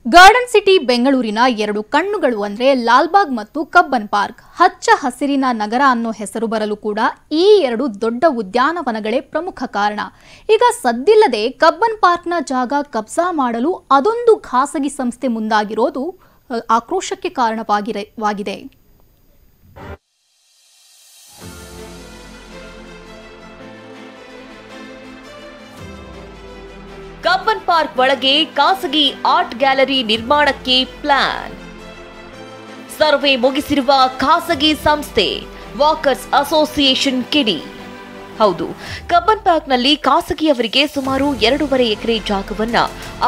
Garden city ಬೆಂಗಳೂರಿನ ಎರಡು ಕಣ್ಣುಗಳು ಅಂದ್ರೆ ಲಾಲ್ಬಾಗ್ ಮತ್ತು ಕಬ್ಬನ್ ಪಾರ್ಕ್. ಹಚ್ಚ ಹಸಿರಿನ ನಗರ ಅನ್ನೋ ಹೆಸರು ಬರಲು ಕೂಡ ಈ ಎರಡು ದೊಡ್ಡ ಉದ್ಯಾನವನಗಳೇ ಪ್ರಮುಖ ಕಾರಣ. ಈಗ ಸದ್ದಿಲ್ಲದೆ ಕಬ್ಬನ್ ಪಾರ್ಕ್ನ ಜಾಗ ಕಬ್ಜಾ ಮಾಡಲು ಅದೊಂದು ಖಾಸಗಿ ಸಂಸ್ಥೆ ಮುಂದಾಗಿರೋದು ಆಕ್ರೋಶಕ್ಕೆ ಕಾರಣವಾಗಿದೆ. ಕಬ್ಬನ್ ಪಾರ್ಕ್ ಒಳಗೆ ಖಾಸಗಿ ಆರ್ಟ್ ಗ್ಯಾಲರಿ ನಿರ್ಮಾಣಕ್ಕೆ ಪ್ಲಾನ್. ಸರ್ವೆ ಮುಗಿಸಿರುವ ಖಾಸಗಿ ಸಂಸ್ಥೆ ವಾಕರ್ಸ್ ಅಸೋಸಿಯೇಷನ್ ಕಿಡಿ. ಹೌದು, ಕಬ್ಬನ್ ಪಾರ್ಕ್ನಲ್ಲಿ ಖಾಸಗಿಯವರಿಗೆ ಸುಮಾರು 2.5 ಎಕರೆ ಜಾಗವನ್ನ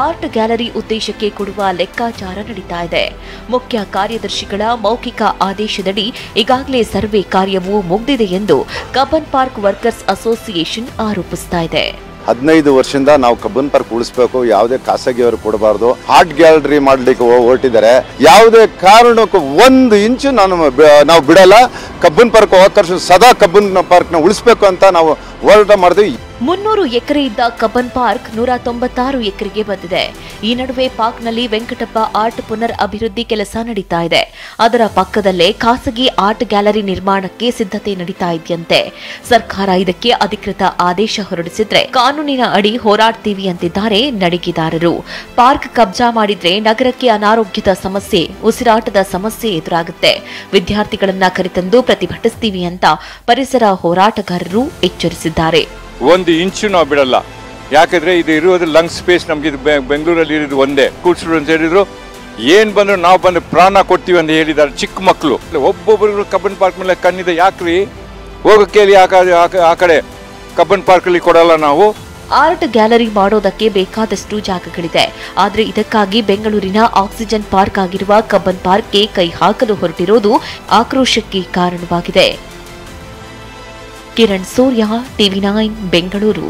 ಆರ್ಟ್ ಗ್ಯಾಲರಿ ಉದ್ದೇಶಕ್ಕೆ ಕೊಡುವ ಲೆಕ್ಕಾಚಾರ ನಡೀತಾ ಇದೆ. ಮುಖ್ಯ ಕಾರ್ಯದರ್ಶಿಗಳ ಮೌಖಿಕ ಆದೇಶದಡಿ ಈಗಾಗಲೇ ಸರ್ವೆ ಕಾರ್ಯವು ಮುಗಿದಿದೆ ಎಂದು ಕಬ್ಬನ್ ಪಾರ್ಕ್ ವರ್ಕರ್ಸ್ ಅಸೋಸಿಯೇಷನ್ ಆರೋಪಿಸ್ತಾ ಇದೆ. 15 ವರ್ಷದಿಂದ ನಾವು ಕಬ್ಬನ್ ಪಾರ್ಕ್ ಉಳಿಸಬೇಕು, ಯಾವುದೇ ಖಾಸಗಿಯವರು ಕೊಡಬಾರದು, ಆರ್ಟ್ ಗ್ಯಾಲರಿ ಮಾಡ್ಲಿಕ್ಕೆ ಹೊರಟಿದ್ದಾರೆ. ಯಾವುದೇ ಕಾರಣಕ್ಕೂ 1 ಇಂಚು ನಾವು ಬಿಡಲ್ಲ. ಕಬ್ಬನ್ ಪಾರ್ಕ್ ವರ್ಕರ್ಸ್ ಸದಾ ಕಬ್ಬನ್ ಪಾರ್ಕ್ ನ ಉಳಿಸಬೇಕು ಅಂತ ನಾವು ಹೋರಾಟ ಮಾಡಿದ್ವಿ. 300 ಎಕರೆ ಇದ್ದ ಕಬ್ಬನ್ ಪಾರ್ಕ್ 196 ಎಕರೆಗೆ ಬಂದಿದೆ. ಈ ನಡುವೆ ಪಾರ್ಕ್ನಲ್ಲಿ ವೆಂಕಟಪ್ಪ ಆರ್ಟ್ ಪುನರ್ ಅಭಿವೃದ್ಧಿ ಕೆಲಸ ನಡೀತಾ ಇದೆ. ಅದರ ಪಕ್ಕದಲ್ಲೇ ಖಾಸಗಿ ಆರ್ಟ್ ಗ್ಯಾಲರಿ ನಿರ್ಮಾಣಕ್ಕೆ ಸಿದ್ಧತೆ ನಡೀತಾ ಇದೆಯಂತೆ. ಸರ್ಕಾರ ಇದಕ್ಕೆ ಅಧಿಕೃತ ಆದೇಶ ಹೊರಡಿಸಿದ್ರೆ ಕಾನೂನಿನ ಅಡಿ ಹೋರಾಡ್ತೀವಿ ಅಂತಿದ್ದಾರೆ ನಡಿಗೆದಾರರು. ಪಾರ್ಕ್ ಕಬ್ಜಾ ಮಾಡಿದ್ರೆ ನಗರಕ್ಕೆ ಅನಾರೋಗ್ಯದ ಸಮಸ್ಯೆ, ಉಸಿರಾಟದ ಸಮಸ್ಯೆ ಎದುರಾಗುತ್ತೆ. ವಿದ್ಯಾರ್ಥಿಗಳನ್ನ ಕರೆತಂದು ಪ್ರತಿಭಟಿಸ್ತೀವಿ ಅಂತ ಪರಿಸರ ಹೋರಾಟಗಾರರು ಎಚ್ಚರಿಸಿದ್ದಾರೆ. 1 ಇಂಚು ನಾವು ಬಿಡಲ್ಲ. ಯಾಕಂದ್ರೆ ಇದು ಇರುವುದು ಲಂಗ್ ಸ್ಪೇಸ್. ನಮ್ಗೆ ಇದು ಬೆಂಗಳೂರಲ್ಲಿ ಇರೋದು ಒಂದೇ. ಕೂಡ್ಸ್ರು ಅಂತ ಹೇಳಿದ್ರು, ಏನ್ ಬಂದ್ರು ನಾವು ಬಂದು ಪ್ರಾಣ ಕೊಡ್ತೀವಿ ಅಂತ ಹೇಳಿದ್ದಾರೆ. ಚಿಕ್ಕ ಮಕ್ಕಳು ಒಬ್ಬೊಬ್ಬರು ಕಬ್ಬನ್ ಪಾರ್ಕ್ ಮೇಲೆ ಕಣ್ಣಿದೆ. ಯಾಕ್ರಿ ಹೋಗಕ್ಕೆ ಆ ಕಡೆ ಕಬ್ಬನ್ ಪಾರ್ಕ್ ಅಲ್ಲಿ ಕೊಡಲ್ಲ ನಾವು. ಆರ್ಟ್ ಗ್ಯಾಲರಿ ಮಾಡೋದಕ್ಕೆ ಬೇಕಾದಷ್ಟು ಜಾಗಗಳಿದೆ. ಆದ್ರೆ ಇದಕ್ಕಾಗಿ ಬೆಂಗಳೂರಿನ ಆಕ್ಸಿಜನ್ ಪಾರ್ಕ್ ಆಗಿರುವ ಕಬ್ಬನ್ ಪಾರ್ಕ್ಗೆ ಕೈ ಹಾಕಲು ಹೊರಟಿರೋದು ಆಕ್ರೋಶಕ್ಕೆ ಕಾರಣವಾಗಿದೆ. ಕಿರಣ್ ಸೂರ್ಯ, TV9 ಬೆಂಗಳೂರು.